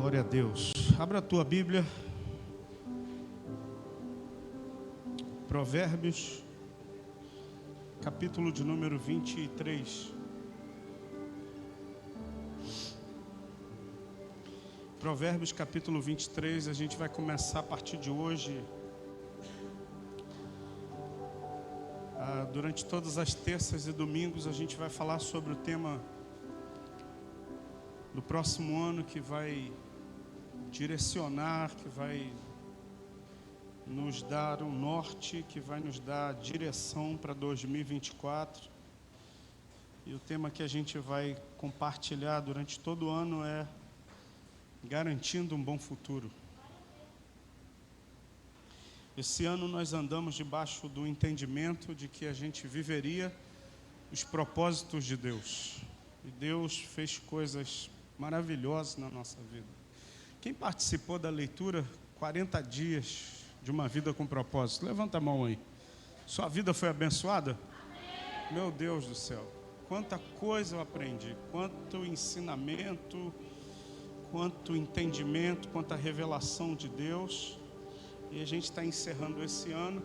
Glória a Deus. Abra a tua Bíblia. Provérbios, capítulo de número 23. Provérbios, capítulo 23. A gente vai começar a partir de hoje. Durante todas as terças e domingos a gente vai falar sobre o tema do próximo ano, que vai direcionar, que vai nos dar um norte, que vai nos dar direção para 2024. E o tema que a gente vai compartilhar durante todo o ano é garantindo um bom futuro. Esse ano nós andamos debaixo do entendimento de que a gente viveria os propósitos de Deus. E Deus fez coisas maravilhosas na nossa vida. Quem participou da leitura 40 dias de uma vida com propósito? Levanta a mão aí. Sua vida foi abençoada? Amém. Meu Deus do céu, quanta coisa eu aprendi, quanto ensinamento, quanto entendimento, quanta revelação de Deus. E a gente está encerrando esse ano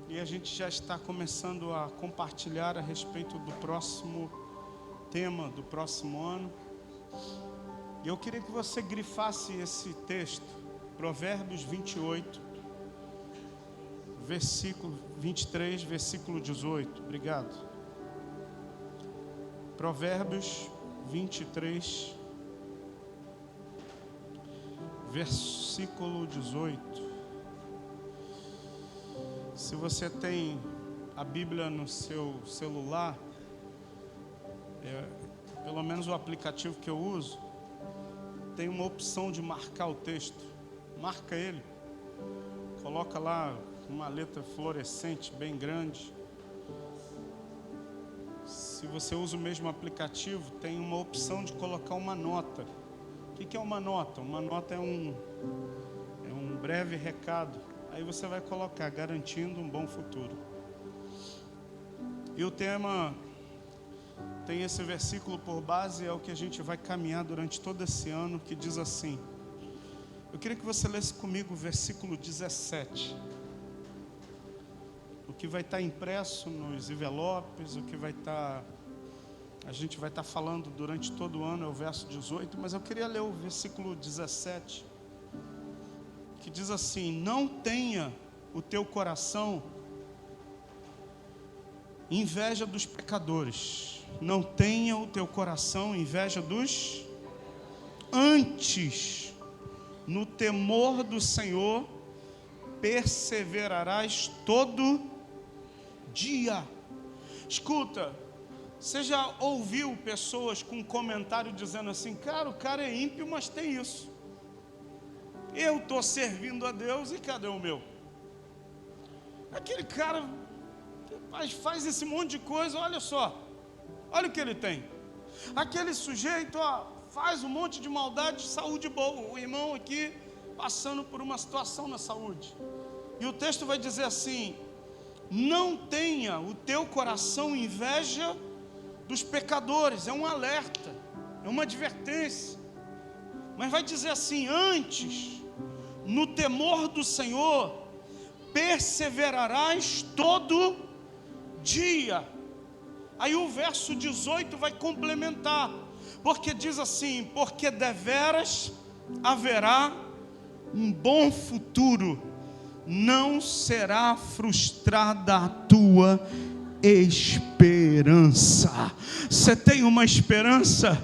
e a gente já está começando a compartilhar a respeito do próximo tema, do próximo ano. E eu queria que você grifasse esse texto, Provérbios 28, versículo 23, versículo 18. Obrigado. Provérbios 23, versículo 18. Se você tem a Bíblia no seu celular, pelo menos o aplicativo que eu uso, tem uma opção de marcar o texto. Marca ele, coloca lá uma letra fluorescente bem grande. Se você usa o mesmo aplicativo, tem uma opção de colocar uma nota. O que é uma nota? Uma nota é um breve recado. Aí você vai colocar garantindo um bom futuro. E o tema tem esse versículo por base, é o que a gente vai caminhar durante todo esse ano, que diz assim. Eu queria que você lesse comigo o versículo 17. O que vai estar impresso nos envelopes, o que vai estar... A gente vai estar falando durante todo o ano, é o verso 18, mas eu queria ler o versículo 17, que diz assim: não tenha o teu coração inveja dos pecadores, não tenha o teu coração inveja dos... Antes, no temor do Senhor, perseverarás todo dia. Escuta, você já ouviu pessoas com comentário dizendo assim: cara, o cara é ímpio, mas tem isso. Eu estou servindo a Deus e cadê o meu? Aquele cara faz esse monte de coisa, olha só, olha o que ele tem. Aquele sujeito, faz um monte de maldade, saúde boa. O irmão aqui passando por uma situação na saúde. E o texto vai dizer assim: não tenha o teu coração inveja dos pecadores. É um alerta, é uma advertência. Mas vai dizer assim: antes, no temor do Senhor, perseverarás todo dia. Aí o verso 18 vai complementar, porque diz assim: porque deveras haverá um bom futuro, não será frustrada a tua esperança. Você tem uma esperança?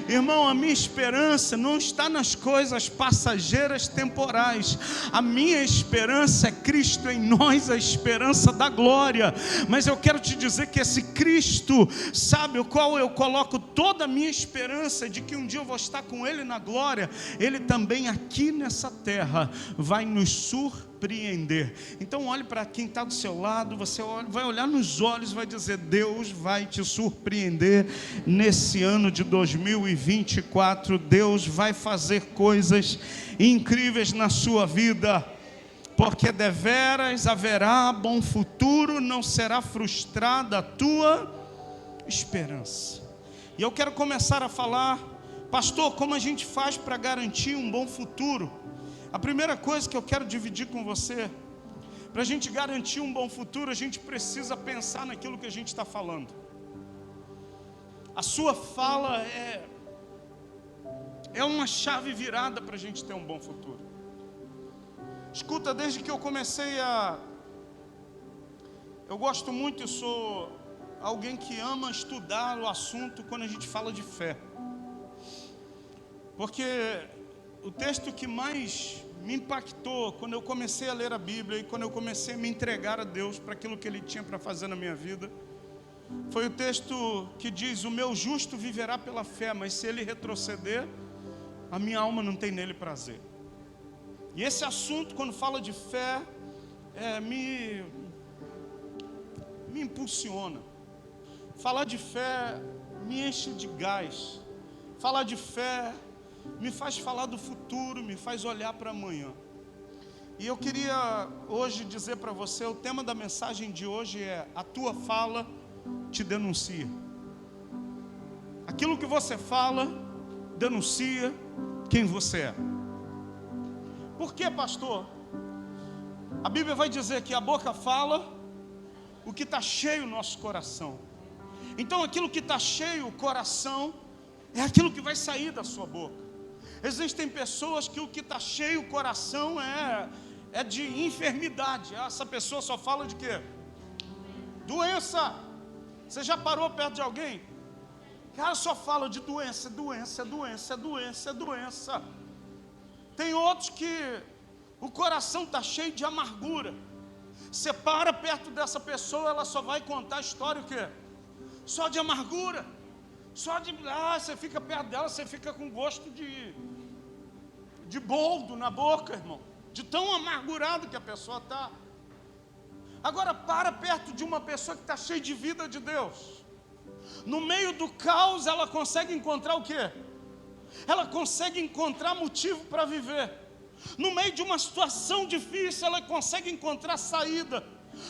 Irmão, a minha esperança não está nas coisas passageiras temporais. A minha esperança é Cristo em nós, a esperança da glória. Mas eu quero te dizer que esse Cristo, sabe o qual eu coloco toda a minha esperança de que um dia eu vou estar com Ele na glória, Ele também aqui nessa terra vai nos surpreender. Então olhe para quem está do seu lado, você vai olhar nos olhos e vai dizer: Deus vai te surpreender nesse ano de 2024. Deus vai fazer coisas incríveis na sua vida, porque deveras haverá bom futuro, não será frustrada a tua esperança. E eu quero começar a falar Pastor, como a gente faz para garantir um bom futuro? A primeira coisa que eu quero dividir com você, para a gente garantir um bom futuro, a gente precisa pensar naquilo que a gente está falando. A sua fala é uma chave virada para a gente ter um bom futuro. Escuta, desde que eu comecei eu gosto muito, eu sou alguém que ama estudar o assunto quando a gente fala de fé. Porque o texto que mais me impactou quando eu comecei a ler a Bíblia e quando eu comecei a me entregar a Deus para aquilo que Ele tinha para fazer na minha vida, foi o texto que diz: o meu justo viverá pela fé, mas se ele retroceder, a minha alma não tem nele prazer. E esse assunto, quando fala de fé, me impulsiona. Falar de fé me enche de gás. Falar de fé me faz falar do futuro, me faz olhar para amanhã. E eu queria hoje dizer para você, o tema da mensagem de hoje é: a tua fala te denuncia. Aquilo que você fala denuncia quem você é. Por que, pastor? A Bíblia vai dizer que a boca fala o que está cheio no nosso coração. Então aquilo que está cheio, o coração, é aquilo que vai sair da sua boca. Existem pessoas que o que está cheio o coração é de enfermidade. Essa pessoa só fala de quê? Doença. Você já parou perto de alguém? Cara, só fala de doença, doença, doença, doença, doença. Tem outros que o coração está cheio de amargura. Você para perto dessa pessoa, ela só vai contar a história o quê? Só de amargura. Só de... você fica perto dela, você fica com gosto de boldo na boca, irmão. De tão amargurado que a pessoa está. Agora para perto de uma pessoa que está cheia de vida de Deus. No meio do caos ela consegue encontrar o quê? Ela consegue encontrar motivo para viver. No meio de uma situação difícil ela consegue encontrar saída.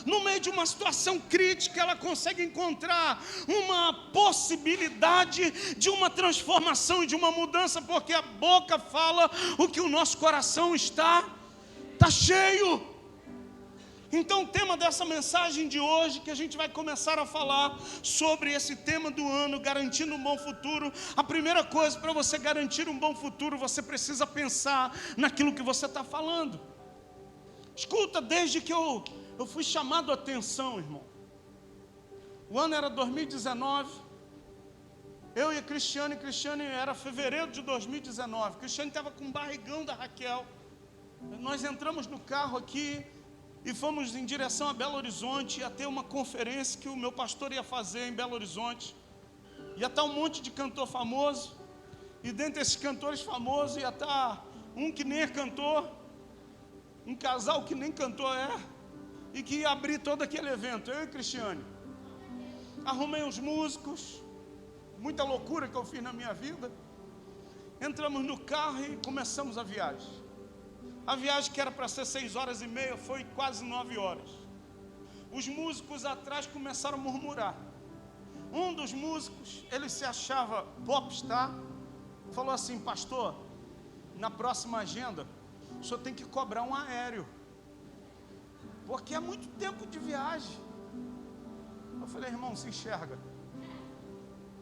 No meio de uma situação crítica ela consegue encontrar uma possibilidade de uma transformação e de uma mudança, porque a boca fala o que o nosso coração está cheio. Então o tema dessa mensagem de hoje, que a gente vai começar a falar sobre esse tema do ano, garantindo um bom futuro. A primeira coisa, para você garantir um bom futuro, você precisa pensar naquilo que você está falando. Escuta, desde que eu fui chamado a atenção, irmão. O ano era 2019. Eu e a Cristiane era fevereiro de 2019. Cristiane estava com o barrigão da Raquel. Nós entramos no carro aqui e fomos em direção a Belo Horizonte. Ia ter uma conferência que o meu pastor ia fazer em Belo Horizonte. Ia estar um monte de cantor famoso. E dentre esses cantores famosos ia estar um que nem é cantor, um casal que nem cantor e que ia abrir todo aquele evento. Eu e Cristiane arrumei os músicos, muita loucura que eu fiz na minha vida. Entramos no carro e começamos a viagem. A viagem, que era para ser 6h30, foi quase 9 horas. Os músicos atrás começaram a murmurar. Um dos músicos, ele se achava popstar, falou assim: pastor, na próxima agenda o senhor tem que cobrar um aéreo, porque é muito tempo de viagem. Eu falei: irmão, se enxerga,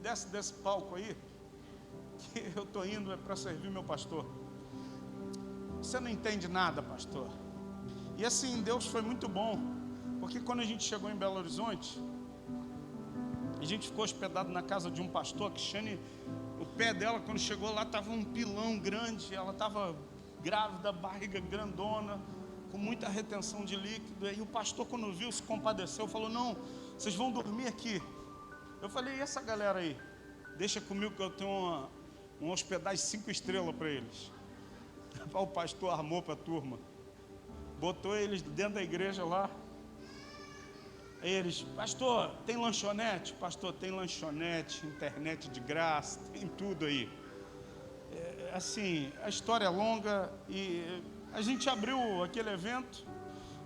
desce desse palco aí, que eu estou indo para servir meu pastor. Você não entende nada, pastor. E assim, Deus foi muito bom, porque quando a gente chegou em Belo Horizonte, a gente ficou hospedado na casa de um pastor. Que Xane, o pé dela, quando chegou lá, estava um pilão grande. Ela estava grávida, barriga grandona, com muita retenção de líquido. E o pastor, quando viu, se compadeceu, falou: não, vocês vão dormir aqui. Eu falei: e essa galera aí? Deixa comigo que eu tenho uma hospedagem 5 estrelas para eles. O pastor armou para a turma, botou eles dentro da igreja lá. Aí eles: pastor, tem lanchonete? Pastor, tem lanchonete, internet de graça, tem tudo aí. Assim, a história é longa. E a gente abriu aquele evento,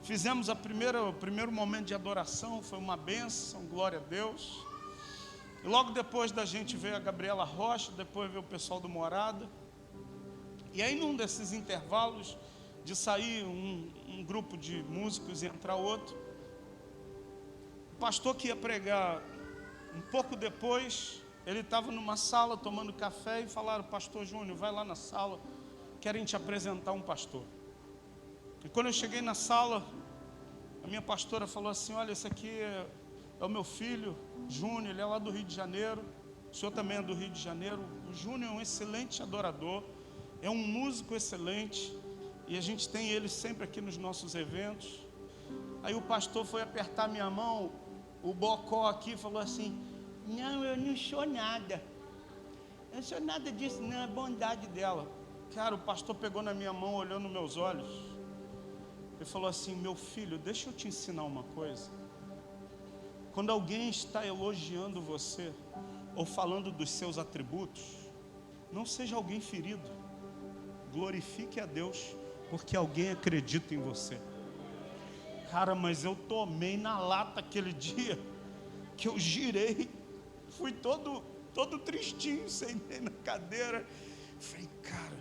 fizemos o primeiro momento de adoração, foi uma bênção, glória a Deus. E logo depois da gente veio a Gabriela Rocha, depois veio o pessoal do Morada. E aí num desses intervalos de sair um grupo de músicos e entrar outro, o pastor que ia pregar um pouco depois, ele estava numa sala tomando café e falaram: pastor Júnior, vai lá na sala, querem te apresentar um pastor. E quando eu cheguei na sala, a minha pastora falou assim: olha, esse aqui é o meu filho, Júnior, ele é lá do Rio de Janeiro, o senhor também é do Rio de Janeiro. O Júnior é um excelente adorador, é um músico excelente, e a gente tem ele sempre aqui nos nossos eventos. Aí o pastor foi apertar minha mão, o bocó aqui falou assim: não, eu não sou nada, eu não sou nada disso, não, é bondade dela. Cara, o pastor pegou na minha mão, olhou nos meus olhos, ele falou assim: meu filho, deixa eu te ensinar uma coisa. Quando alguém está elogiando você, ou falando dos seus atributos, não seja alguém ferido, glorifique a Deus, porque alguém acredita em você. Cara, mas eu tomei na lata aquele dia, que eu girei, fui todo tristinho, sentei na cadeira, falei: cara,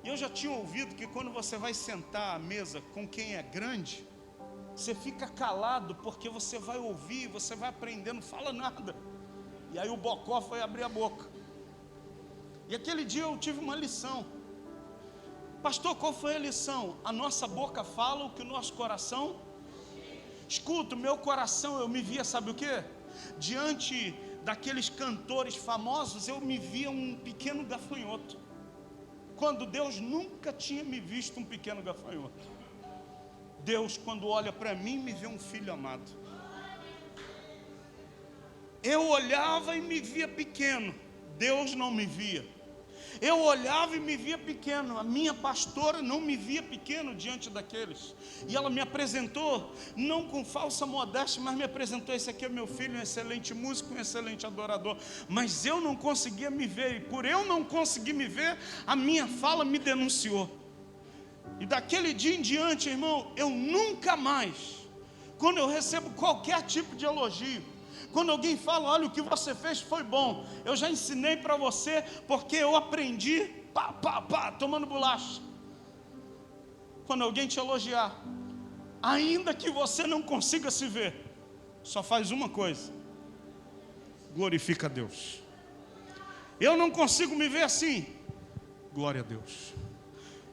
e eu já tinha ouvido que quando você vai sentar à mesa com quem é grande, você fica calado, porque você vai ouvir, você vai aprender, não fala nada. E aí o bocó foi abrir a boca. E aquele dia eu tive uma lição. Pastor, qual foi a lição? A nossa boca fala o que o nosso coração escuta. O meu coração, eu me via, sabe o quê? Diante daqueles cantores famosos, eu me via um pequeno gafanhoto, quando Deus nunca tinha me visto um pequeno gafanhoto. Deus, quando olha para mim, me vê um filho amado. Eu olhava e me via pequeno, Deus não me via. Eu olhava e me via pequeno, a minha pastora não me via pequeno diante daqueles. E ela me apresentou, não com falsa modéstia, mas me apresentou: esse aqui é meu filho, um excelente músico, um excelente adorador. Mas eu não conseguia me ver, e por eu não conseguir me ver, a minha fala me denunciou. E daquele dia em diante, irmão, eu nunca mais, quando eu recebo qualquer tipo de elogio, quando alguém fala: olha, o que você fez foi bom, eu já ensinei para você, porque eu aprendi, tomando bolacha. Quando alguém te elogiar, ainda que você não consiga se ver, só faz uma coisa: glorifica a Deus. Eu não consigo me ver assim, glória a Deus.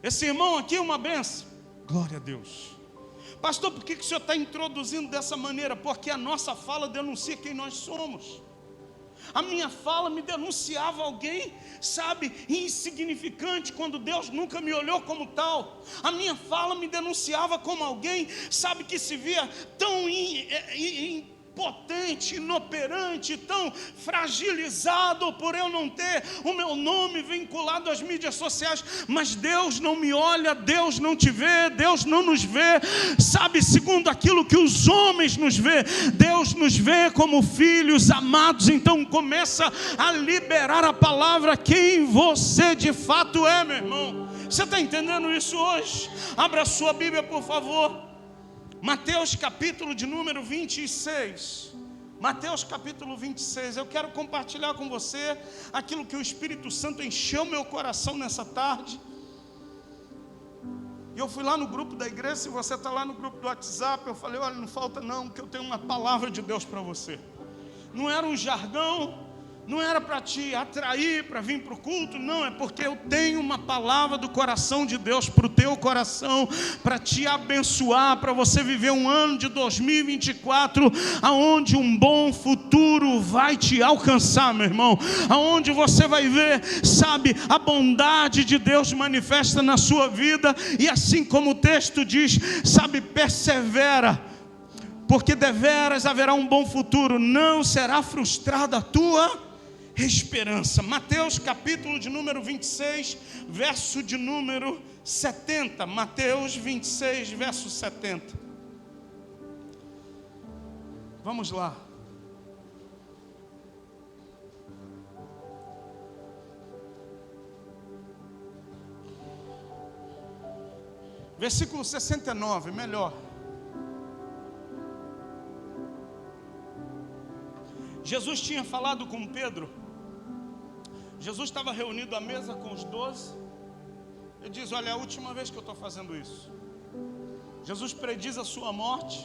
Esse irmão aqui é uma benção, glória a Deus. Pastor, por que o senhor está introduzindo dessa maneira? Porque a nossa fala denuncia quem nós somos. A minha fala me denunciava alguém, sabe, insignificante, quando Deus nunca me olhou como tal. A minha fala me denunciava como alguém, sabe, que se via tão impotente, inoperante, tão fragilizado por eu não ter o meu nome vinculado às mídias sociais. Mas Deus não me olha, Deus não te vê, Deus não nos vê, sabe, segundo aquilo que os homens nos vê. Deus nos vê como filhos amados. Então começa a liberar a palavra quem você de fato é, meu irmão. Você está entendendo isso hoje? Abra a sua Bíblia, por favor. Mateus capítulo de número 26. Mateus capítulo 26. Eu quero compartilhar com você aquilo que o Espírito Santo encheu meu coração nessa tarde. E eu fui lá no grupo da igreja. Se você está lá no grupo do WhatsApp, eu falei: olha, não falta não, que eu tenho uma palavra de Deus para você. Não era um jargão, não era para te atrair para vir para o culto, não, é porque eu tenho uma palavra do coração de Deus para o teu coração, para te abençoar, para você viver um ano de 2024, aonde um bom futuro vai te alcançar, meu irmão, aonde você vai ver, sabe, a bondade de Deus manifesta na sua vida, e assim como o texto diz, sabe, persevera, porque deveras haverá um bom futuro, não será frustrada a tua esperança. Mateus capítulo de número 26, verso de número 70. Mateus 26, verso 70. Vamos lá. Versículo 69, melhor. Jesus tinha falado com Pedro. Jesus estava reunido à mesa com os 12. Ele diz: olha, é a última vez que eu estou fazendo isso. Jesus prediz a sua morte.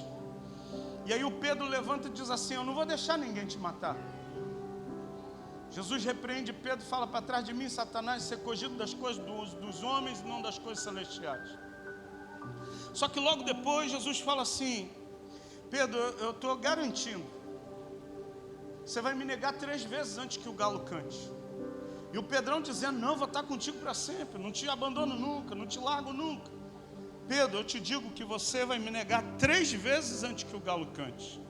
E aí o Pedro levanta e diz assim: eu não vou deixar ninguém te matar. Jesus repreende Pedro e fala: para trás de mim, Satanás, ser cogido das coisas dos homens e não das coisas celestiais. Só que logo depois Jesus fala assim: Pedro, eu estou garantindo, você vai me negar 3 vezes antes que o galo cante. E o Pedrão dizendo: não, vou estar contigo para sempre, não te abandono nunca, não te largo nunca. Pedro, eu te digo que você vai me negar 3 vezes antes que o galo cante.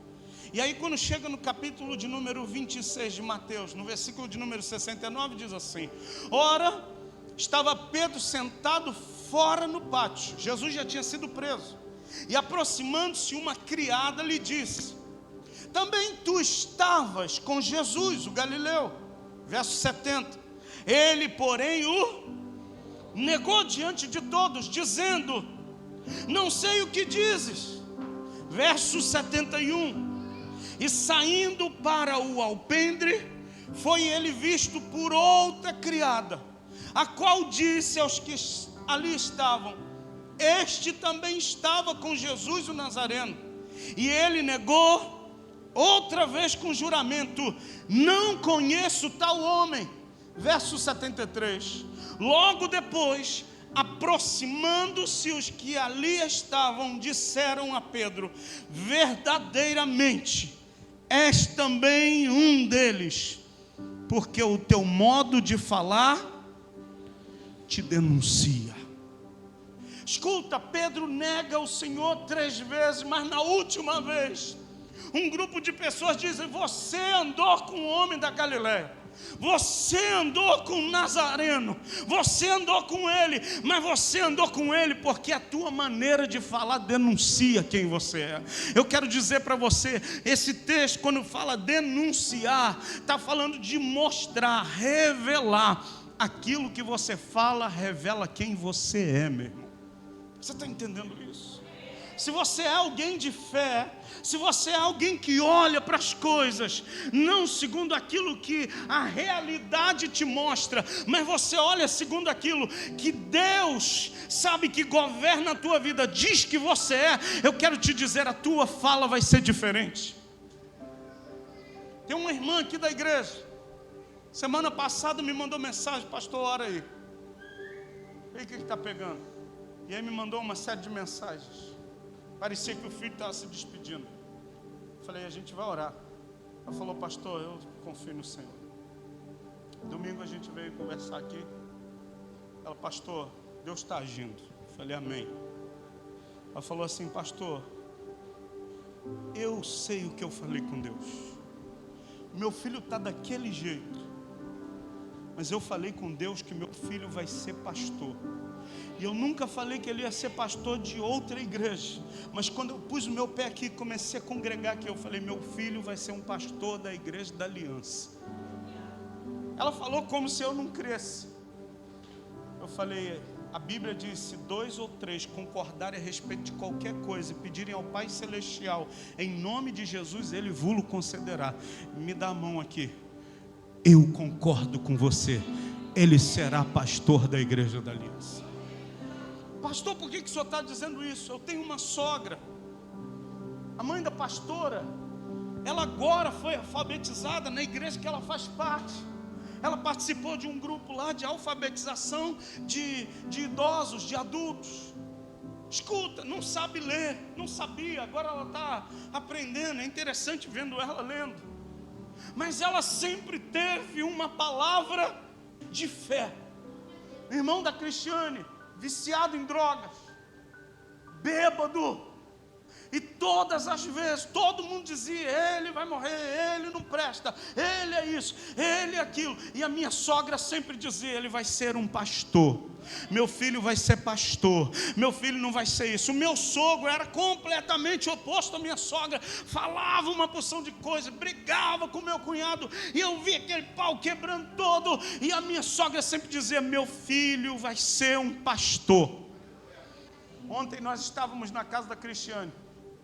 E aí quando chega no capítulo de número 26 de Mateus, no versículo de número 69, diz assim: ora, estava Pedro sentado fora no pátio. Jesus já tinha sido preso. E aproximando-se uma criada lhe disse: também tu estavas com Jesus, o Galileu. Verso 70. Ele, porém, o negou diante de todos, dizendo: não sei o que dizes. Verso 71. E saindo para o alpendre, foi ele visto por outra criada, a qual disse aos que ali estavam: este também estava com Jesus o Nazareno. E ele negou outra vez com juramento: não conheço tal homem. Verso 73. Logo depois, aproximando-se os que ali estavam, disseram a Pedro: verdadeiramente és também um deles, porque o teu modo de falar te denuncia. Escuta, Pedro nega o Senhor 3 vezes, mas na última vez, um grupo de pessoas dizem: você andou com o homem da Galileia, você andou com o Nazareno, você andou com ele, mas você andou com ele porque a tua maneira de falar denuncia quem você é. Eu quero dizer para você, esse texto, quando fala denunciar, está falando de mostrar, revelar. Aquilo que você fala revela quem você é, meu irmão. Você está entendendo isso? Se você é alguém de fé, se você é alguém que olha para as coisas, não segundo aquilo que a realidade te mostra, mas você olha segundo aquilo que Deus sabe que governa a tua vida, diz que você é, eu quero te dizer, a tua fala vai ser diferente. Tem uma irmã aqui da igreja, semana passada me mandou mensagem: pastor, ora aí. E o que está pegando? E aí me mandou uma série de mensagens. Parecia que o filho estava se despedindo. Falei: a gente vai orar. Ela falou: pastor, eu confio no Senhor. Domingo a gente veio conversar aqui. Ela: pastor, Deus está agindo. Falei: amém. Ela falou assim: pastor, eu sei o que eu falei com Deus. Meu filho está daquele jeito, mas eu falei com Deus que meu filho vai ser pastor. E eu nunca falei que ele ia ser pastor de outra igreja, mas quando eu pus o meu pé aqui e comecei a congregar aqui, eu falei: meu filho vai ser um pastor da igreja da aliança. Ela falou como se eu não cresce. Eu falei: a Bíblia diz: se 2 ou 3 concordarem a respeito de qualquer coisa e pedirem ao Pai Celestial, em nome de Jesus, Ele vos concederá. Me dá a mão aqui. Eu concordo com você. Ele será pastor da igreja da aliança. Pastor, por que o senhor está dizendo isso? Eu tenho uma sogra, a mãe da pastora, ela agora foi alfabetizada na igreja que ela faz parte. Ela participou de um grupo lá de alfabetização de idosos, de adultos. Escuta, não sabe ler, não sabia, agora ela está aprendendo. É interessante vendo ela lendo. Mas ela sempre teve uma palavra de fé. Irmão da Cristiane, viciado em drogas, bêbado, e todas as vezes, todo mundo dizia: ele vai morrer, ele não presta, ele é isso, ele é aquilo. E a minha sogra sempre dizia: ele vai ser um pastor, meu filho vai ser pastor, meu filho não vai ser isso. O meu sogro era completamente oposto à minha sogra, falava uma porção de coisa, brigava com meu cunhado, e eu via aquele pau quebrando todo, e a minha sogra sempre dizia: meu filho vai ser um pastor. Ontem nós estávamos na casa da Cristiane,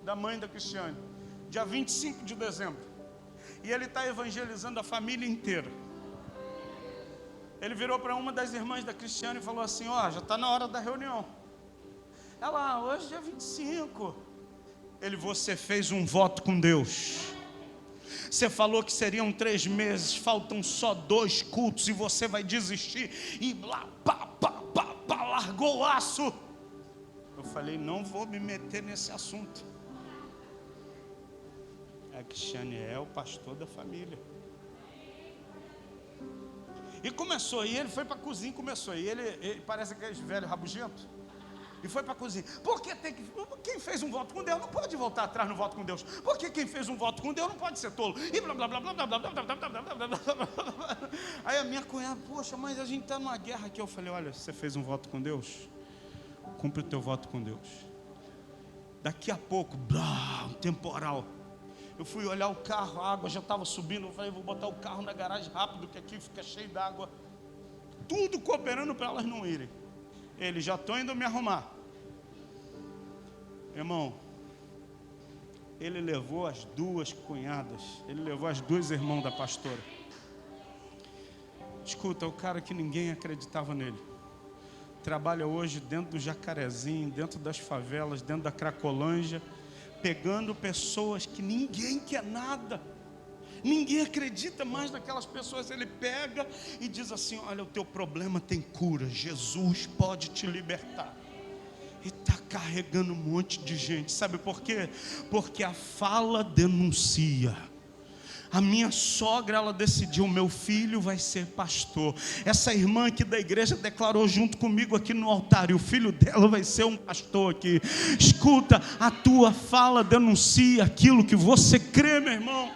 da mãe da Cristiane, dia 25 de dezembro. E ele está evangelizando a família inteira. Ele virou para uma das irmãs da Cristiane e falou assim: ó, já está na hora da reunião. Ela, hoje é dia 25. Ele, você fez um voto com Deus. Você falou que seriam 3 meses, faltam só 2 cultos e você vai desistir. E lá, largou o aço. Eu falei, não vou me meter nesse assunto. A Cristiane é o pastor da família. E começou, e ele foi para a cozinha e começou. E ele parece aqueles velhos rabugentos. E foi para a cozinha. Porque quem fez um voto com Deus não pode voltar atrás no voto com Deus. Porque quem fez um voto com Deus não pode ser tolo. E blá blá blá blá blá blá blá blá blá blá blá. Aí a minha cunhada, poxa, mas a gente está numa guerra aqui. Eu falei, olha, você fez um voto com Deus? Cumpre o teu voto com Deus. Daqui a pouco, um temporal. Eu fui olhar o carro, a água já estava subindo. Eu falei, vou botar o carro na garagem rápido, que aqui fica cheio d'água. Tudo cooperando para elas não irem. Eles já estão indo me arrumar. Irmão, ele levou as 2 cunhadas. Ele levou as 2 irmãs da pastora. Escuta, o cara que ninguém acreditava nele. Trabalha hoje dentro do Jacarezinho, dentro das favelas, dentro da Cracolândia, pegando pessoas que ninguém quer nada. Ninguém acredita mais naquelas pessoas. Ele pega e diz assim, olha, o teu problema tem cura, Jesus pode te libertar. E está carregando um monte de gente. Sabe por quê? Porque a fala denuncia. A minha sogra, ela decidiu, meu filho vai ser pastor. Essa irmã aqui da igreja declarou junto comigo aqui no altar, e o filho dela vai ser um pastor aqui. Escuta, a tua fala denuncia aquilo que você crê, meu irmão.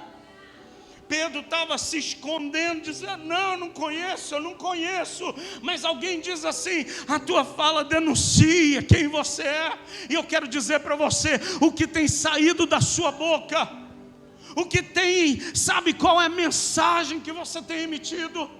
Pedro estava se escondendo, dizendo, não, eu não conheço. Mas alguém diz assim, a tua fala denuncia quem você é. E eu quero dizer para você, o que tem saído da sua boca, o que tem, sabe qual é a mensagem que você tem emitido?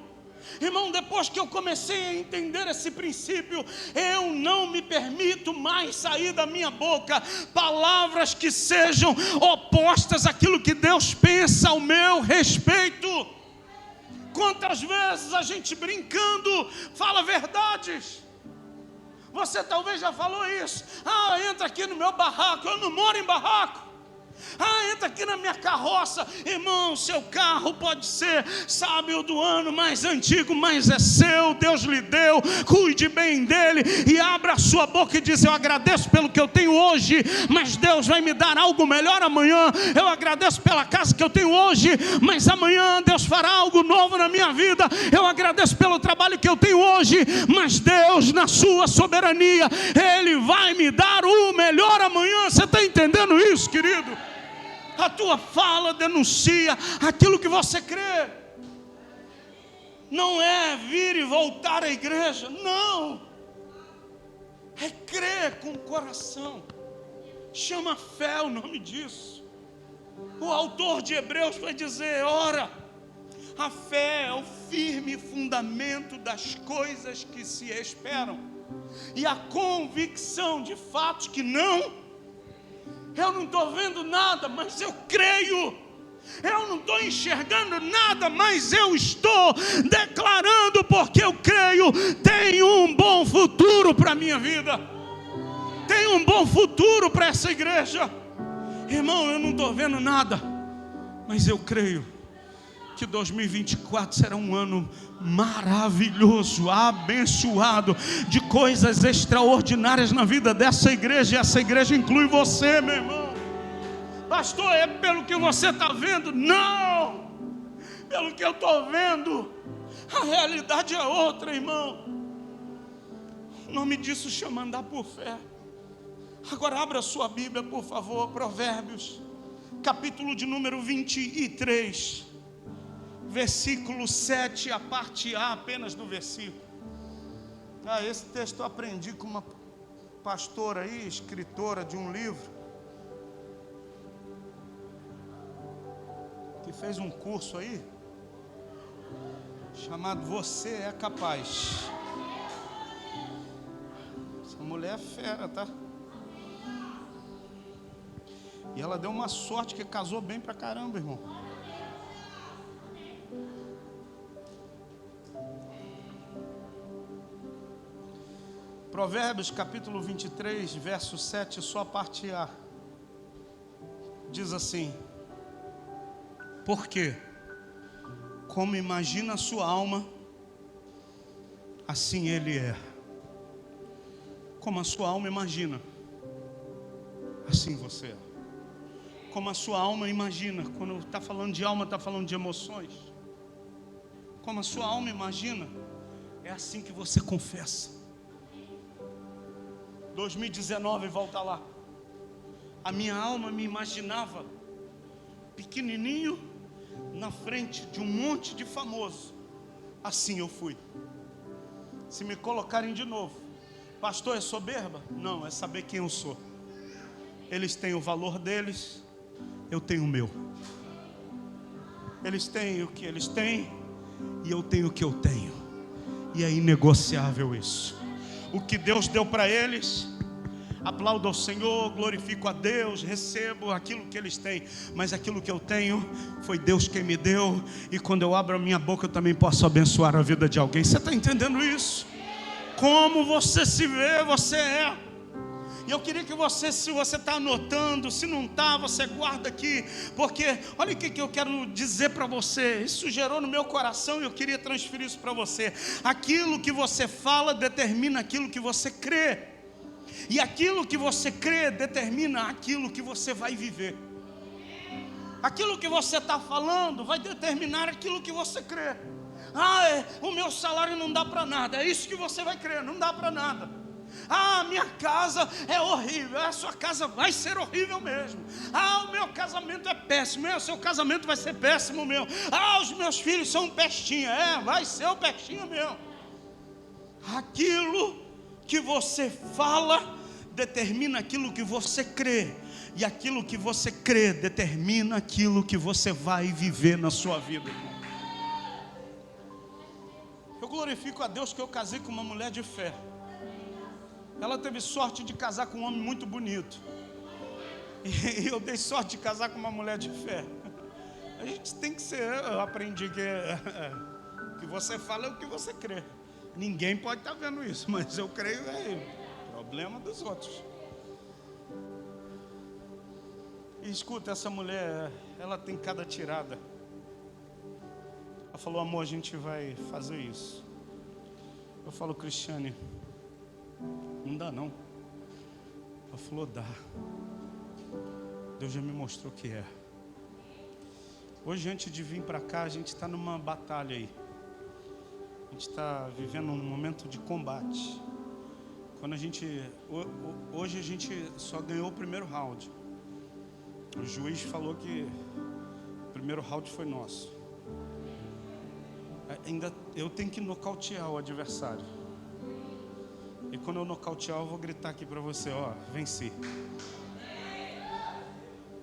Irmão, depois que eu comecei a entender esse princípio, eu não me permito mais sair da minha boca palavras que sejam opostas àquilo que Deus pensa ao meu respeito. Quantas vezes a gente brincando fala verdades? Você talvez já falou isso. Entra aqui no meu barraco, eu não moro em barraco. Entra aqui na minha carroça. Irmão, seu carro pode ser, sabe, o do ano mais antigo, mas é seu, Deus lhe deu, cuide bem dele. E abra a sua boca e diz, eu agradeço pelo que eu tenho hoje, mas Deus vai me dar algo melhor amanhã. Eu agradeço pela casa que eu tenho hoje, mas amanhã Deus fará algo novo na minha vida. Eu agradeço pelo trabalho que eu tenho hoje, mas Deus, na sua soberania, Ele vai me dar o melhor amanhã. Você está entendendo isso, querido? A tua fala denuncia aquilo que você crê. Não é vir e voltar à igreja, não. É crer com o coração. Chama fé o nome disso. O autor de Hebreus vai dizer, ora, a fé é o firme fundamento das coisas que se esperam e a convicção de fatos que não. Eu não estou vendo nada, mas eu creio. Eu não estou enxergando nada, mas eu estou declarando, porque eu creio. Tem um bom futuro para a minha vida. Tem um bom futuro para essa igreja. Irmão, eu não estou vendo nada, mas eu creio que 2024 será um ano maravilhoso, abençoado, de coisas extraordinárias na vida dessa igreja. E essa igreja inclui você, meu irmão. Pastor, é pelo que você está vendo? Não, pelo que eu estou vendo, a realidade é outra, irmão. O nome disso chama andar por fé. Agora abra a sua Bíblia, por favor, Provérbios, capítulo de número 23, versículo 7, a parte A apenas do versículo. Esse texto eu aprendi com uma pastora aí, escritora de um livro, que fez um curso aí, chamado Você é Capaz. Essa mulher é fera, tá? E ela deu uma sorte que casou bem pra caramba, irmão. Provérbios capítulo 23, verso 7, só a parte A. Diz assim: porque como imagina a sua alma, assim ele é. Como a sua alma imagina, assim você é. Como a sua alma imagina. Quando está falando de alma, está falando de emoções. Como a sua alma imagina, é assim que você confessa. 2019, volta lá. A minha alma me imaginava pequenininho na frente de um monte de famoso. Assim eu fui. Se me colocarem de novo, pastor, é soberba? Não, é saber quem eu sou. Eles têm o valor deles, eu tenho o meu. Eles têm o que eles têm e eu tenho o que eu tenho. E é inegociável isso. O que Deus deu para eles, aplaudo ao Senhor, glorifico a Deus, recebo aquilo que eles têm. Mas aquilo que eu tenho, foi Deus quem me deu. E quando eu abro a minha boca, eu também posso abençoar a vida de alguém. Você está entendendo isso? Como você se vê, você é. E eu queria que você, se você está anotando, se não está, você guarda aqui. Porque olha o que eu quero dizer para você. Isso gerou no meu coração e eu queria transferir isso para você. Aquilo que você fala determina aquilo que você crê. E aquilo que você crê determina aquilo que você vai viver. Aquilo que você está falando vai determinar aquilo que você crê. O meu salário não dá para nada. É isso que você vai crer, não dá para nada. Minha casa é horrível. A sua casa vai ser horrível mesmo. O meu casamento é péssimo. O seu casamento vai ser péssimo mesmo. Os meus filhos são um pestinha. Vai ser um pestinha mesmo. Aquilo que você fala determina aquilo que você crê. E aquilo que você crê determina aquilo que você vai viver na sua vida. Eu glorifico a Deus que eu casei com uma mulher de fé. Ela teve sorte de casar com um homem muito bonito. E eu dei sorte de casar com uma mulher de fé. A gente tem que ser. Eu aprendi que o que você fala é o que você crê. Ninguém pode estar vendo isso, mas eu creio problema dos outros. E escuta, essa mulher, ela tem cada tirada. Ela falou: amor, a gente vai fazer isso. Eu falo: Cristiane, não dá não. Ela falou: dá. Deus já me mostrou que é. Hoje, antes de vir para cá, a gente está numa batalha aí. A gente está vivendo um momento de combate. Hoje a gente só ganhou o primeiro round. O juiz falou que o primeiro round foi nosso. Ainda eu tenho que nocautear o adversário. E quando eu nocautear, eu vou gritar aqui para você: venci.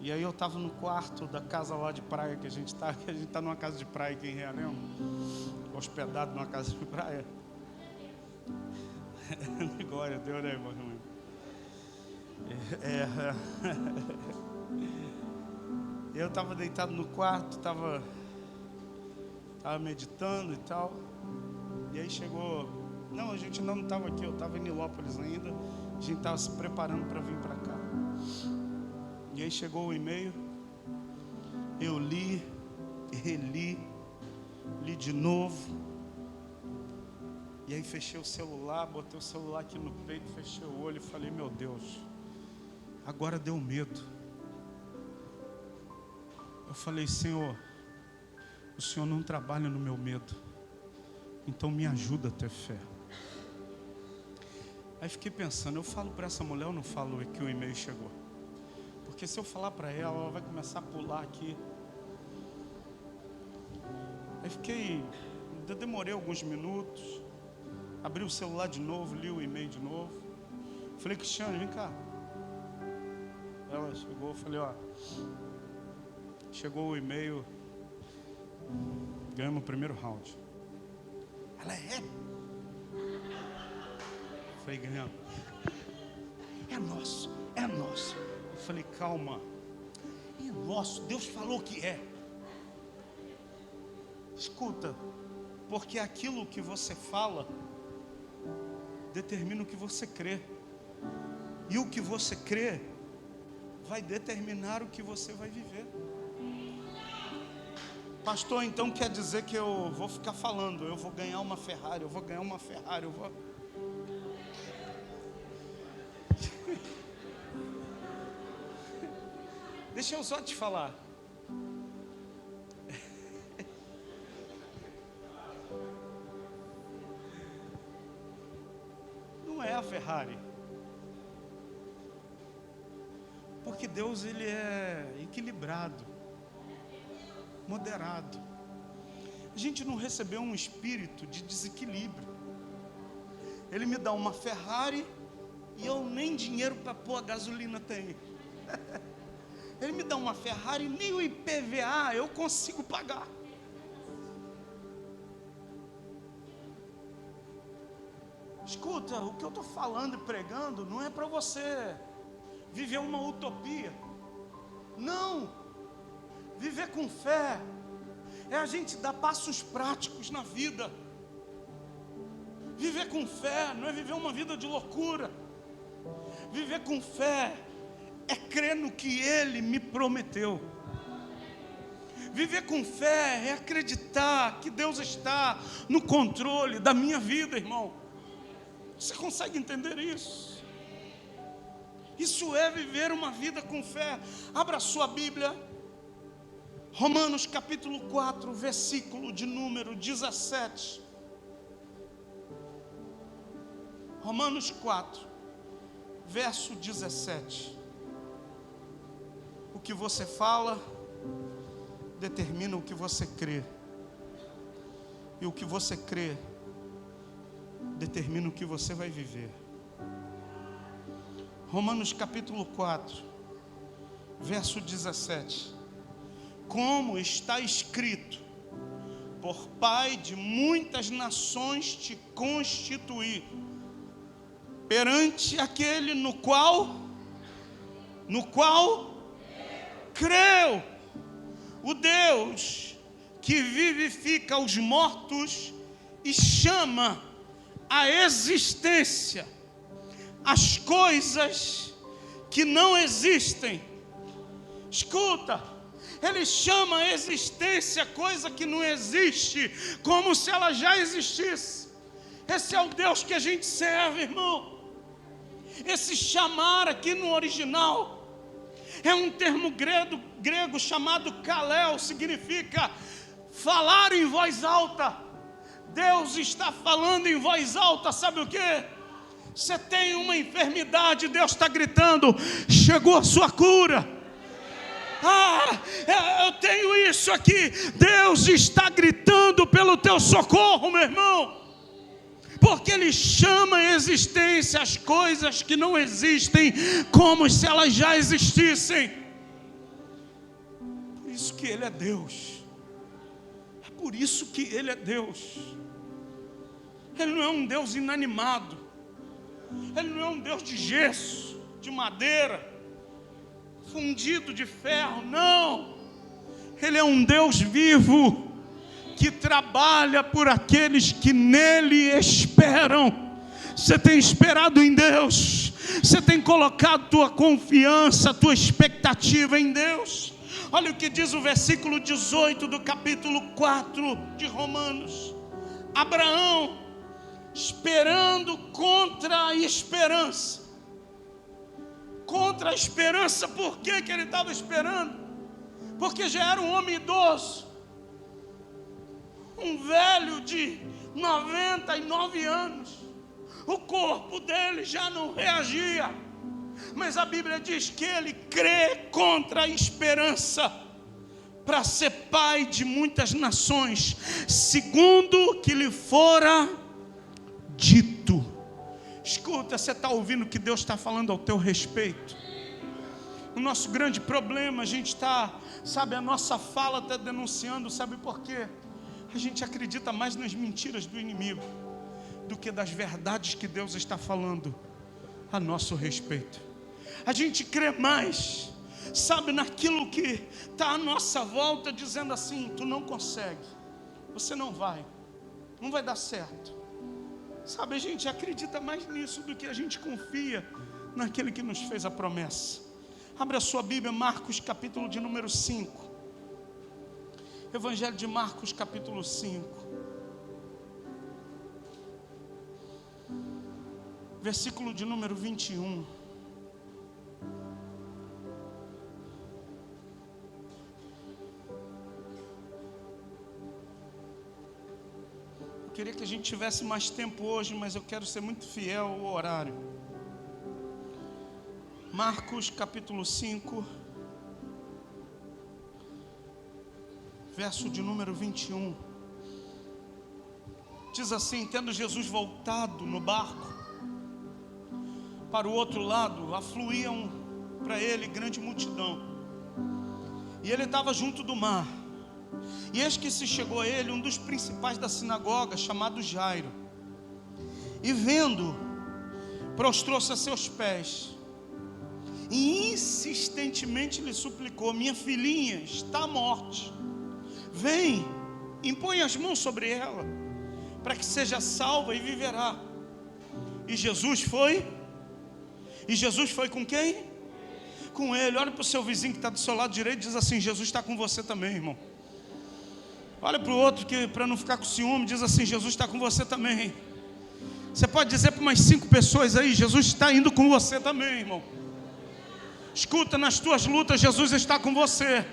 E aí eu estava no quarto da casa lá de praia que a gente está numa casa de praia aqui em Realengo, hospedado numa casa de praia. Glória a Deus, né, irmão? Eu estava deitado no quarto, estava meditando e tal. E aí chegou. Não, a gente não estava aqui, eu estava em Nilópolis ainda. A gente estava se preparando para vir para cá. E aí chegou o e-mail. Eu li, reli, li de novo. E aí fechei o celular, botei o celular aqui no peito, fechei o olho e falei: meu Deus, agora deu medo. Eu falei: Senhor, o Senhor não trabalha no meu medo, então me ajuda a ter fé. Aí fiquei pensando: eu falo para essa mulher ou não falo que o e-mail chegou? Porque se eu falar para ela vai começar a pular aqui. Aí demorei alguns minutos, abri o celular de novo, li o e-mail de novo. Falei: Cristiane, vem cá. Ela chegou, eu falei: chegou o e-mail, ganhamos o primeiro round. Ela falei: ganhamos. É nosso. Eu falei: calma, é nosso, Deus falou que é. Escuta, porque aquilo que você fala determina o que você crê. E o que você crê vai determinar o que você vai viver. Pastor, então quer dizer que eu vou ficar falando, eu vou ganhar uma Ferrari, eu vou ganhar uma Ferrari, eu vou... Deixa eu só te falar. Não é a Ferrari. Porque Deus, ele é equilibrado, moderado. A gente não recebeu um espírito de desequilíbrio. Ele me dá uma Ferrari e eu nem dinheiro para pôr a gasolina tenho. Ele me dá uma Ferrari e nem o IPVA eu consigo pagar. Escuta, o que eu estou falando e pregando não é para você viver uma utopia. Não. Viver com fé é a gente dar passos práticos na vida. Viver com fé não é viver uma vida de loucura. Viver com fé é crer no que Ele me prometeu. Viver com fé é acreditar que Deus está no controle da minha vida, irmão. Você consegue entender isso? Isso é viver uma vida com fé. Abra sua Bíblia, Romanos capítulo 4, versículo de número 17. Romanos 4, verso 17. O que você fala determina o que você crê. E o que você crê determina o que você vai viver. Romanos capítulo 4, verso 17. Como está escrito: por pai de muitas nações te constituí, perante aquele no qual creu, o Deus que vivifica os mortos e chama à existência as coisas que não existem. Escuta, Ele chama à existência coisa que não existe, como se ela já existisse. Esse é o Deus que a gente serve, irmão. Esse chamar aqui no original é um termo grego chamado kaleo, significa falar em voz alta. Deus está falando em voz alta, sabe o que? Você tem uma enfermidade, Deus está gritando: chegou a sua cura. Eu tenho isso aqui, Deus está gritando pelo teu socorro, meu irmão. Porque Ele chama à existência as coisas que não existem, como se elas já existissem. Por isso que Ele é Deus. É por isso que Ele é Deus. Ele não é um Deus inanimado. Ele não é um Deus de gesso, de madeira, fundido de ferro. Não. Ele é um Deus vivo, que trabalha por aqueles que nele esperam. Você tem esperado em Deus? Você tem colocado tua confiança, tua expectativa em Deus? Olha o que diz o versículo 18 do capítulo 4 de Romanos. Abraão, esperando contra a esperança. Contra a esperança, por que ele estava esperando? Porque já era um homem idoso, um velho de 99 anos. O corpo dele já não reagia. Mas a Bíblia diz que ele crê contra a esperança, para ser pai de muitas nações, segundo que lhe fora dito. Escuta, você está ouvindo o que Deus está falando ao teu respeito? O nosso grande problema, a gente está, a nossa fala está denunciando, sabe por quê? A gente acredita mais nas mentiras do inimigo do que das verdades que Deus está falando a nosso respeito. A gente crê mais, naquilo que está à nossa volta, dizendo assim: tu não consegue, você não vai dar certo. Sabe, a gente acredita mais nisso do que a gente confia naquele que nos fez a promessa. Abre a sua Bíblia, Marcos capítulo de número 5. Evangelho de Marcos capítulo 5. Versículo de número 21. Eu queria que a gente tivesse mais tempo hoje, mas eu quero ser muito fiel ao horário. Marcos capítulo 5, verso de número 21. Diz assim: tendo Jesus voltado no barco para o outro lado, afluíam para ele grande multidão, e ele estava junto do mar. E eis que se chegou a ele um dos principais da sinagoga, chamado Jairo, e vendo, prostrou-se a seus pés e insistentemente lhe suplicou: minha filhinha está à morte, vem, impõe as mãos sobre ela, para que seja salva e viverá. E Jesus foi com quem? Com ele. Olha para o seu vizinho que está do seu lado direito e diz assim: Jesus está com você também, irmão. Olha para o outro, que para não ficar com ciúme, diz assim: Jesus está com você também. Você pode dizer para umas 5 pessoas aí: Jesus está indo com você também, irmão. Escuta, nas tuas lutas Jesus está com você,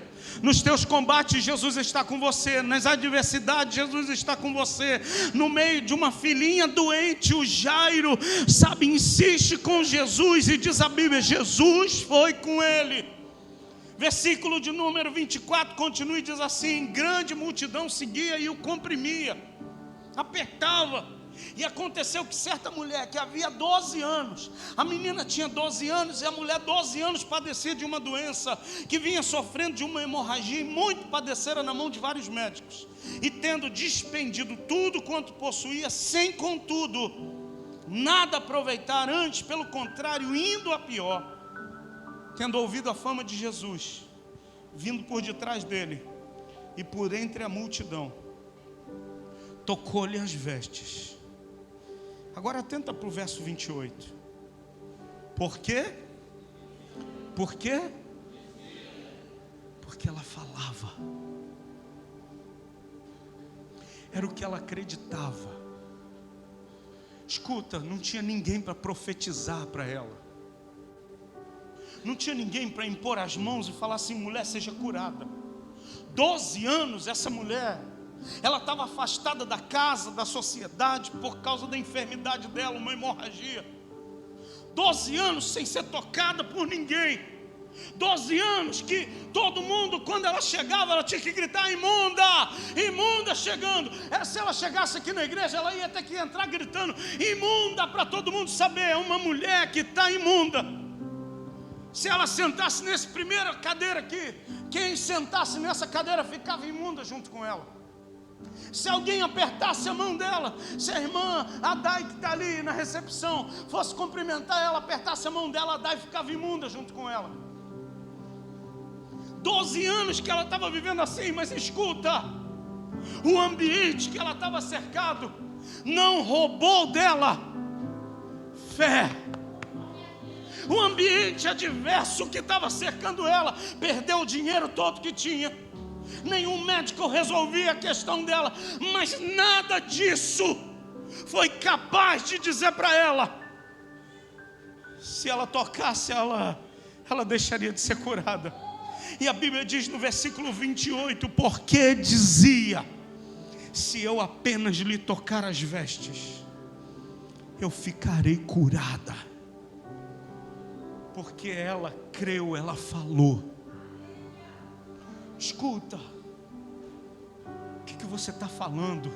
nos teus combates Jesus está com você, nas adversidades Jesus está com você. No meio de uma filhinha doente, o Jairo, sabe, insiste com Jesus, e diz a Bíblia: Jesus foi com ele. Versículo de número 24 continua e diz assim: grande multidão seguia e o comprimia, apertava. E aconteceu que certa mulher que havia 12 anos, a menina tinha 12 anos, e a mulher 12 anos padecia de uma doença, que vinha sofrendo de uma hemorragia, e muito padecera na mão de vários médicos, e tendo despendido tudo quanto possuía, sem contudo nada aproveitar, antes pelo contrário, indo a pior, tendo ouvido a fama de Jesus, vindo por detrás dele e por entre a multidão, tocou-lhe as vestes. Agora atenta para o verso 28. Por quê? Por quê? Porque ela falava. Era o que ela acreditava. Escuta, não tinha ninguém para profetizar para ela. Não tinha ninguém para impor as mãos e falar assim: mulher, seja curada. 12 anos essa mulher, ela estava afastada da casa, da sociedade, por causa da enfermidade dela, uma hemorragia. 12 anos sem ser tocada por ninguém. 12 anos que todo mundo, quando ela chegava, ela tinha que gritar: imunda, imunda chegando. Se ela chegasse aqui na igreja, ela ia ter que entrar gritando imunda, para todo mundo saber: é uma mulher que está imunda. Se ela sentasse nessa primeira cadeira aqui, quem sentasse nessa cadeira ficava imunda junto com ela. Se alguém apertasse a mão dela, se a irmã Adai, que está ali na recepção, fosse cumprimentar ela, apertasse a mão dela, a Adai ficava imunda junto com ela. 12 anos que ela estava vivendo assim. Mas escuta, o ambiente que ela estava cercado não roubou dela fé. O ambiente adverso que estava cercando ela, perdeu o dinheiro todo que tinha, nenhum médico resolvia a questão dela, mas nada disso foi capaz de dizer para ela: se ela tocasse, ela deixaria de ser curada. E a Bíblia diz no versículo 28, porque dizia: se eu apenas lhe tocar as vestes, eu ficarei curada. Porque ela creu, ela falou. Escuta, o que você está falando?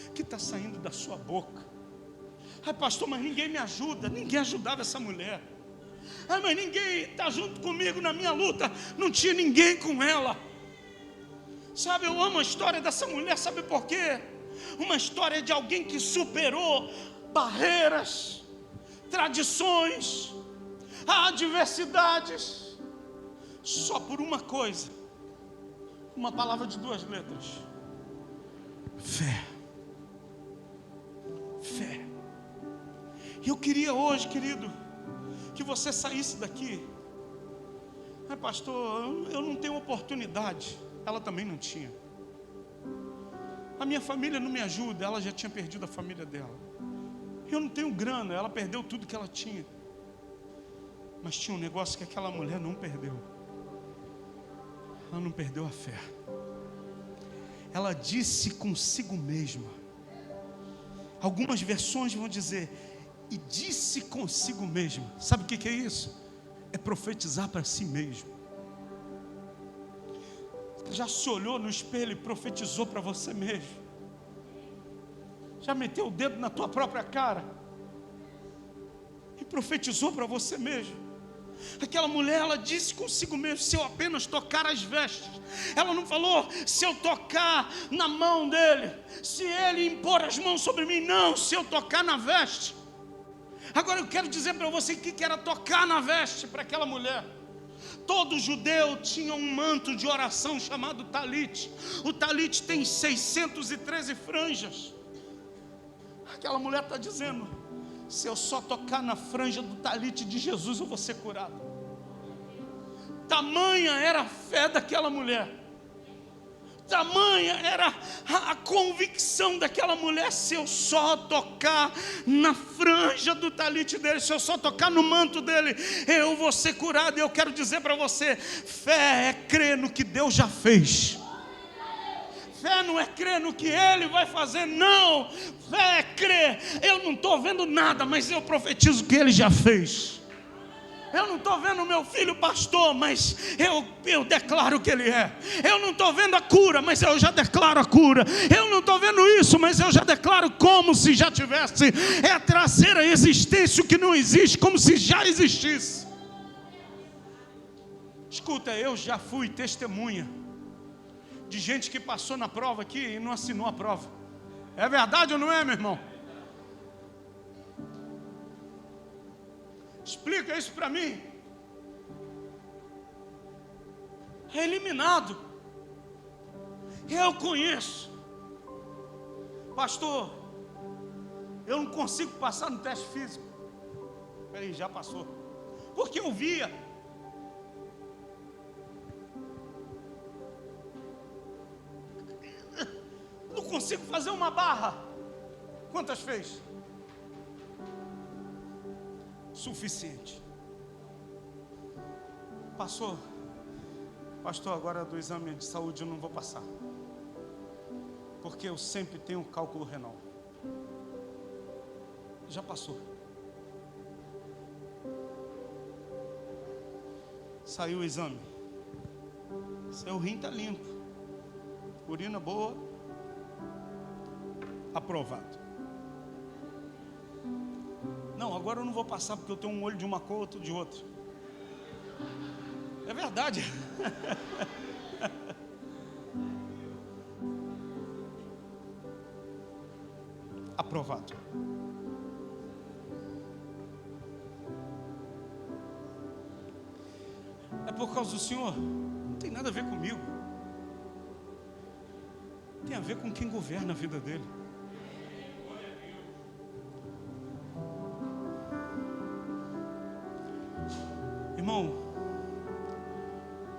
O que está saindo da sua boca? Ai, pastor, mas ninguém me ajuda. Ninguém ajudava essa mulher. Ai, mas ninguém está junto comigo na minha luta. Não tinha ninguém com ela. Sabe, eu amo a história dessa mulher. Sabe por quê? Uma história de alguém que superou barreiras, tradições, adversidades, só por uma coisa, uma palavra de 2 letras: fé. Fé. E eu queria hoje, querido, que você saísse daqui. Pastor, eu não tenho oportunidade. Ela também não tinha. A minha família não me ajuda. Ela já tinha perdido a família dela. Eu não tenho grana. Ela perdeu tudo que ela tinha. Mas tinha um negócio que aquela mulher não perdeu. Ela não perdeu a fé. Ela disse consigo mesma. Algumas versões vão dizer, e disse consigo mesma. Sabe o que é isso? É profetizar para si mesmo. Já se olhou no espelho e profetizou para você mesmo? Já meteu o dedo na tua própria cara e profetizou para você mesmo? Aquela mulher, ela disse consigo mesmo, se eu apenas tocar as vestes. Ela não falou, se eu tocar na mão dele, se ele impor as mãos sobre mim. Não, se eu tocar na veste. Agora eu quero dizer para você que era tocar na veste para aquela mulher. Todo judeu tinha um manto de oração chamado talit. O talit tem 613 franjas. Aquela mulher está dizendo, se eu só tocar na franja do talit de Jesus, eu vou ser curado. Tamanha era a fé daquela mulher. Tamanha era a convicção daquela mulher. Se eu só tocar na franja do talite dele, se eu só tocar no manto dele, eu vou ser curado. E eu quero dizer para você, fé é crer no que Deus já fez. Fé não é crer no que Ele vai fazer, não. Fé é crer, eu não estou vendo nada, mas eu profetizo que Ele já fez. Eu não estou vendo o meu filho pastor, mas eu declaro que ele é. Eu não estou vendo a cura, mas eu já declaro a cura. Eu não estou vendo isso, mas eu já declaro como se já tivesse. É trazer a existência o que não existe, como se já existisse. Escuta, eu já fui testemunha de gente que passou na prova aqui e não assinou a prova. É verdade ou não é, meu irmão? Explica isso para mim. É eliminado. Eu conheço. Pastor, eu não consigo passar no teste físico. Peraí, já passou. Porque eu via. Não consigo fazer uma barra. Quantas fez? Suficiente. Passou. Pastor, agora do exame de saúde eu não vou passar, porque eu sempre tenho cálculo renal. Já passou. Saiu o exame. Seu rim está limpo. Urina boa. Aprovado. Não, agora eu não vou passar porque eu tenho um olho de uma cor, outro de outra. É verdade. Aprovado. É por causa do Senhor? Não tem nada a ver comigo. Tem a ver com quem governa a vida dele. Irmão,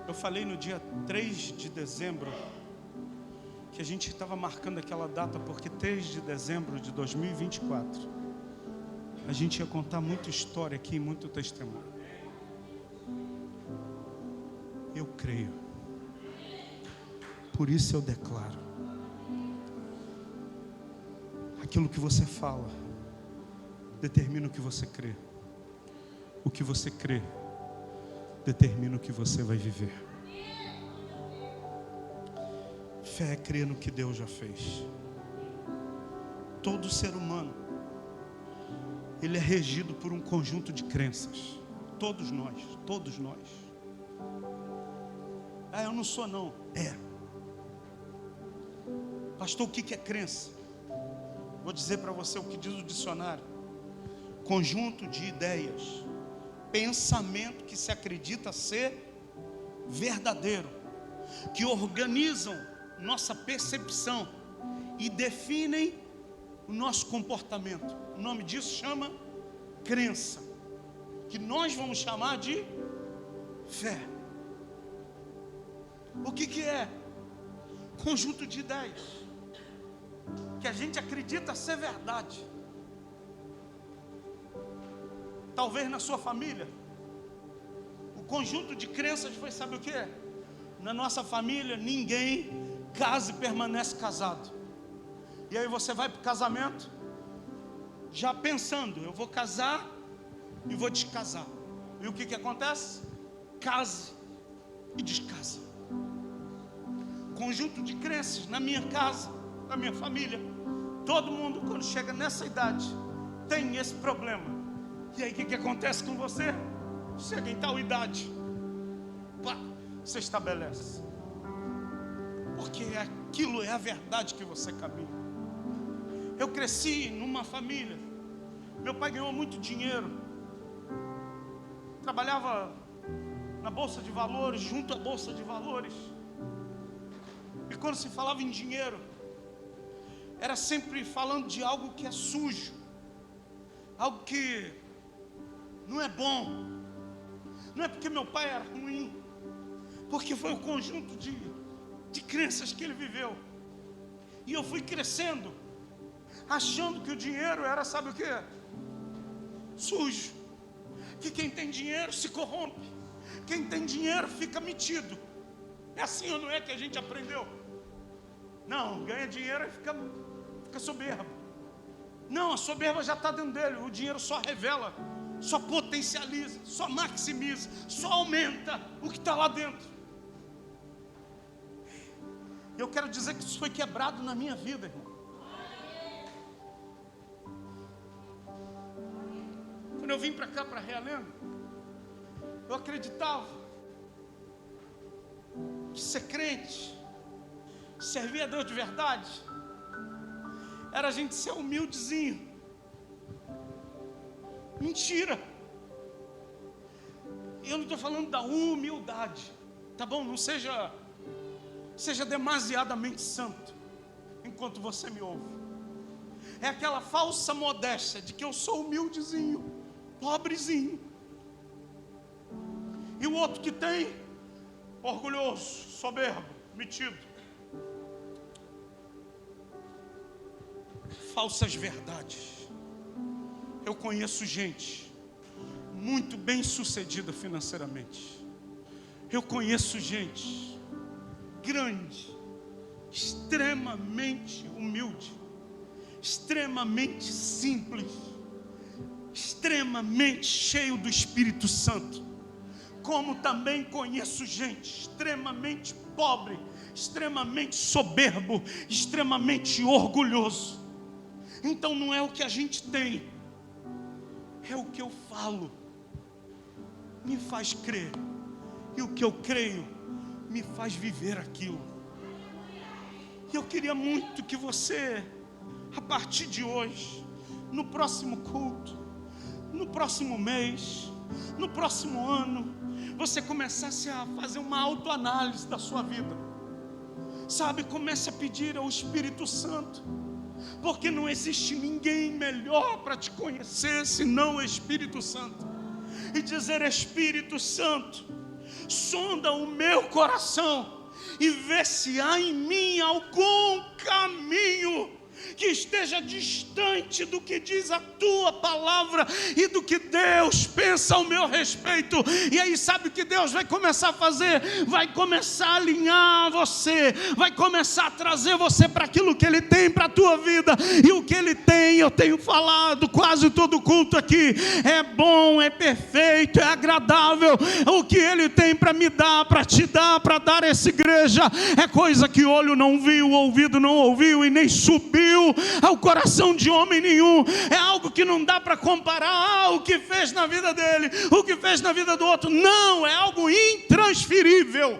eu falei no dia 3 de dezembro que a gente estava marcando aquela data porque 3 de dezembro de 2024 a gente ia contar muita história aqui, muito testemunho. Eu creio. Por isso eu declaro. Aquilo que você fala determina o que você crê. O que você crê determina o que você vai viver. Fé é crer no que Deus já fez. Todo ser humano, ele é regido por um conjunto de crenças. Todos nós, todos nós. Ah, eu não sou não. É. Pastor, o que é crença? Vou dizer para você o que diz o dicionário. Conjunto de ideias, pensamento que se acredita ser verdadeiro, que organizam nossa percepção e definem o nosso comportamento. O nome disso chama crença, que nós vamos chamar de fé. O que é? Conjunto de ideias que a gente acredita ser verdade. Talvez na sua família, o conjunto de crenças foi, sabe o que? Na nossa família, ninguém casa e permanece casado. E aí você vai para o casamento, já pensando, eu vou casar e vou descasar. E o que acontece? Case e descasa. Conjunto de crenças na minha casa, na minha família. Todo mundo, quando chega nessa idade, tem esse problema. E aí o que acontece com você? Chega em tal idade, pá, você estabelece. Porque aquilo é a verdade que você caminha. Eu cresci numa família, meu pai ganhou muito dinheiro, trabalhava na Bolsa de Valores, junto à Bolsa de Valores. E quando se falava em dinheiro, era sempre falando de algo que é sujo, algo que não é bom. Não é porque meu pai era ruim, porque foi o conjunto de crenças que ele viveu. E eu fui crescendo, achando que o dinheiro era, sabe o que? Sujo. Que quem tem dinheiro se corrompe, quem tem dinheiro fica metido. É assim ou não é que a gente aprendeu? Não, ganha dinheiro e fica soberbo. Não, a soberba já está dentro dele. O dinheiro só revela, só potencializa, só maximiza, só aumenta o que está lá dentro. Eu quero dizer que isso foi quebrado na minha vida, irmão. Quando eu vim para cá, para Realengo, eu acreditava que ser crente, servir a Deus de verdade, era a gente ser humildezinho. Mentira. Eu não estou falando da humildade, tá bom? Não seja demasiadamente santo enquanto você me ouve. É aquela falsa modéstia de que eu sou humildezinho, pobrezinho. E o outro que tem, orgulhoso, soberbo, metido. Falsas verdades. Eu conheço gente muito bem sucedida financeiramente. Eu conheço gente grande, extremamente humilde, extremamente simples, extremamente cheio do Espírito Santo. Como também conheço gente extremamente pobre, extremamente soberbo, extremamente orgulhoso. Então não é o que a gente tem, é o que eu falo, me faz crer, e o que eu creio me faz viver aquilo. E eu queria muito que você, a partir de hoje, no próximo culto, no próximo mês, no próximo ano, você começasse a fazer uma autoanálise da sua vida. Sabe, comece a pedir ao Espírito Santo, porque não existe ninguém melhor para te conhecer senão o Espírito Santo. E dizer: Espírito Santo, sonda o meu coração e vê se há em mim algum caminho que esteja distante do que diz a tua palavra e do que Deus pensa ao meu respeito. E aí sabe o que Deus vai começar a fazer? Vai começar a alinhar você, vai começar a trazer você para aquilo que Ele tem para a tua vida. E o que Ele tem, eu tenho falado quase todo culto aqui, é bom, é perfeito, é agradável. O que Ele tem para me dar, para te dar, para dar a essa igreja, é coisa que olho não viu, ouvido não ouviu e nem subiu ao coração de homem nenhum. É algo que não dá para comparar o que fez na vida dele, o que fez na vida do outro. Não, é algo intransferível.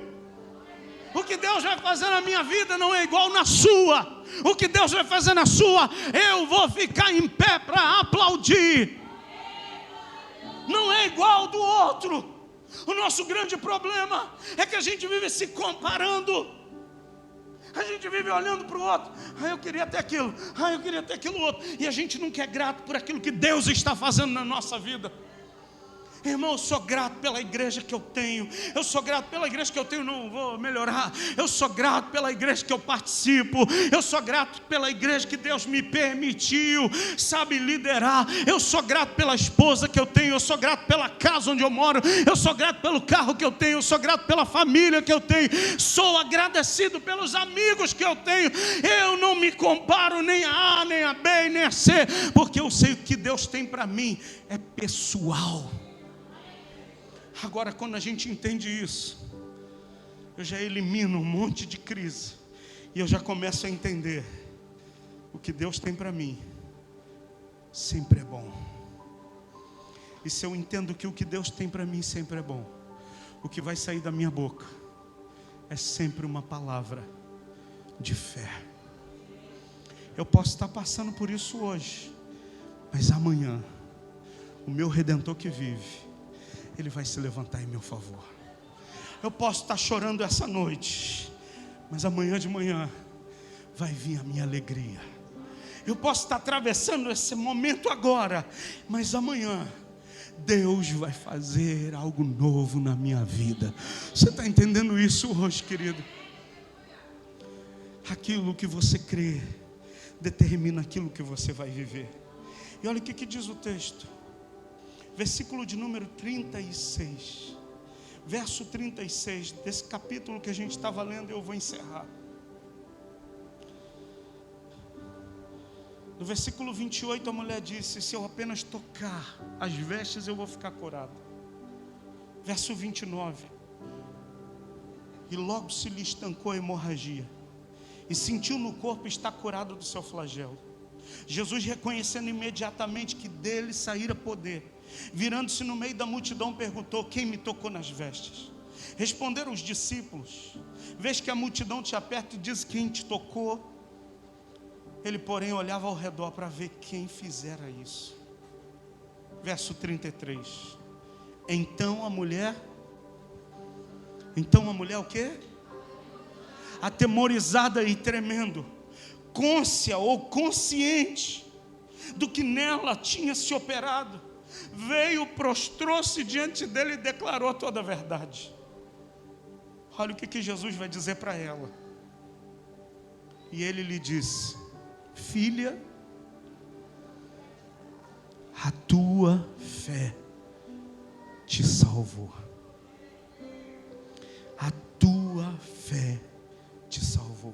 O que Deus vai fazer na minha vida não é igual na sua. O que Deus vai fazer na sua, eu vou ficar em pé para aplaudir. Não é igual do outro. O nosso grande problema é que a gente vive se comparando. A gente vive olhando para o outro. Eu queria ter aquilo. Eu queria ter aquilo outro. E a gente nunca é grato por aquilo que Deus está fazendo na nossa vida. Irmão, eu sou grato pela igreja que eu tenho. Eu sou grato pela igreja que eu tenho, não vou melhorar. Eu sou grato pela igreja que eu participo. Eu sou grato pela igreja que Deus me permitiu, sabe, liderar. Eu sou grato pela esposa que eu tenho. Eu sou grato pela casa onde eu moro. Eu sou grato pelo carro que eu tenho. Eu sou grato pela família que eu tenho. Sou agradecido pelos amigos que eu tenho. Eu não me comparo nem a A, nem a B, nem a C, porque eu sei o que Deus tem para mim é pessoal. Agora, quando a gente entende isso, eu já elimino um monte de crise. E eu já começo a entender: o que Deus tem para mim sempre é bom. E se eu entendo que o que Deus tem para mim sempre é bom, o que vai sair da minha boca é sempre uma palavra de fé. Eu posso estar passando por isso hoje, mas amanhã, o meu Redentor que vive, Ele vai se levantar em meu favor. Eu posso estar chorando essa noite, mas amanhã de manhã vai vir a minha alegria. Eu posso estar atravessando esse momento agora, mas amanhã Deus vai fazer algo novo na minha vida. Você está entendendo isso hoje, querido? Aquilo que você crê determina aquilo que você vai viver. E olha o que diz o texto. Versículo de número 36, verso 36, desse capítulo que a gente estava lendo, eu vou encerrar. No versículo 28, a mulher disse: se eu apenas tocar as vestes, eu vou ficar curada. Verso 29, e logo se lhe estancou a hemorragia, e sentiu no corpo estar curado do seu flagelo. Jesus, reconhecendo imediatamente que dele saíra poder, virando-se no meio da multidão, perguntou: quem me tocou nas vestes? Responderam os discípulos: vês que a multidão te aperta e diz quem te tocou? Ele, porém, olhava ao redor para ver quem fizera isso. Verso 33. Então a mulher o quê? Atemorizada e tremendo, côncia ou consciente do que nela tinha se operado, veio, prostrou-se diante dele e declarou toda a verdade. Olha o que Jesus vai dizer para ela. E ele lhe disse: filha, a tua fé te salvou. A tua fé te salvou.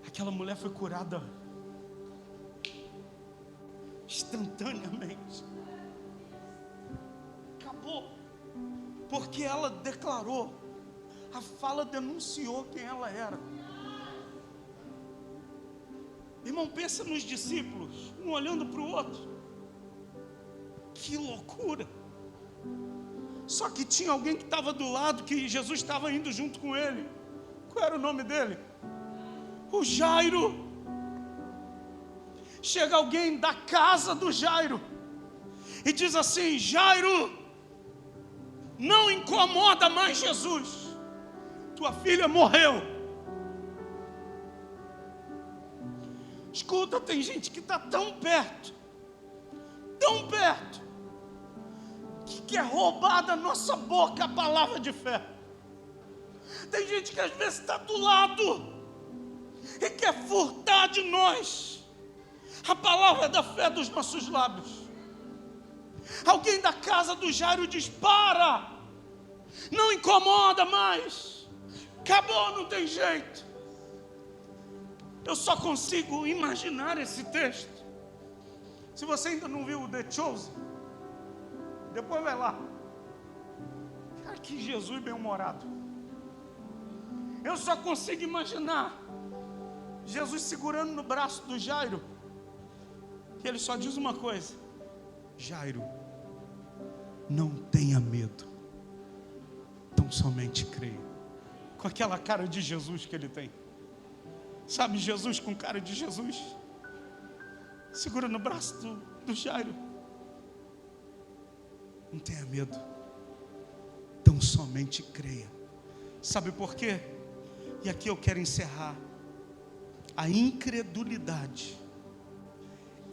Aquela mulher foi curada instantaneamente. Acabou. Porque ela declarou. A fala denunciou quem ela era. Irmão, pensa nos discípulos, um olhando para o outro. Que loucura. Só que tinha alguém que estava do lado, que Jesus estava indo junto com ele. Qual era o nome dele? O Jairo. Chega alguém da casa do Jairo e diz assim: Jairo, não incomoda mais Jesus, tua filha morreu. Escuta, tem gente que está tão perto, que quer roubar da nossa boca a palavra de fé. Tem gente que às vezes está do lado e quer furtar de nós a palavra da fé dos nossos lábios. Alguém da casa do Jairo diz: para, não incomoda mais, acabou, não tem jeito. Eu só consigo imaginar esse texto. Se você ainda não viu o The Chosen, depois vai lá. Cara, que Jesus bem-humorado. Eu só consigo imaginar Jesus segurando no braço do Jairo, que ele só diz uma coisa: Jairo, não tenha medo, tão somente creia. Com aquela cara de Jesus que ele tem. Sabe, Jesus com cara de Jesus, segura no braço do Jairo. Não tenha medo, tão somente creia. Sabe por quê? E aqui eu quero encerrar. A incredulidade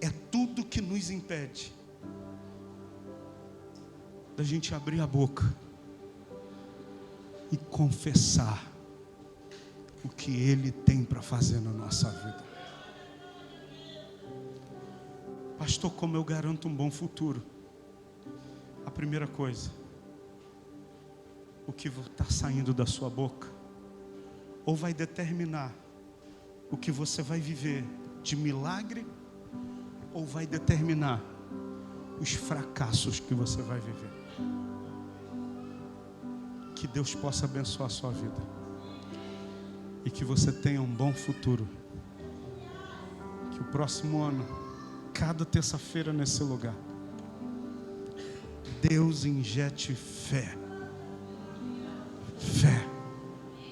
é tudo que nos impede da gente abrir a boca e confessar o que Ele tem para fazer na nossa vida. Pastor, como eu garanto um bom futuro? A primeira coisa, o que está saindo da sua boca, ou vai determinar o que você vai viver de milagre, ou vai determinar os fracassos que você vai viver. Que Deus possa abençoar a sua vida e que você tenha um bom futuro. Que o próximo ano, cada terça-feira nesse lugar, Deus injete fé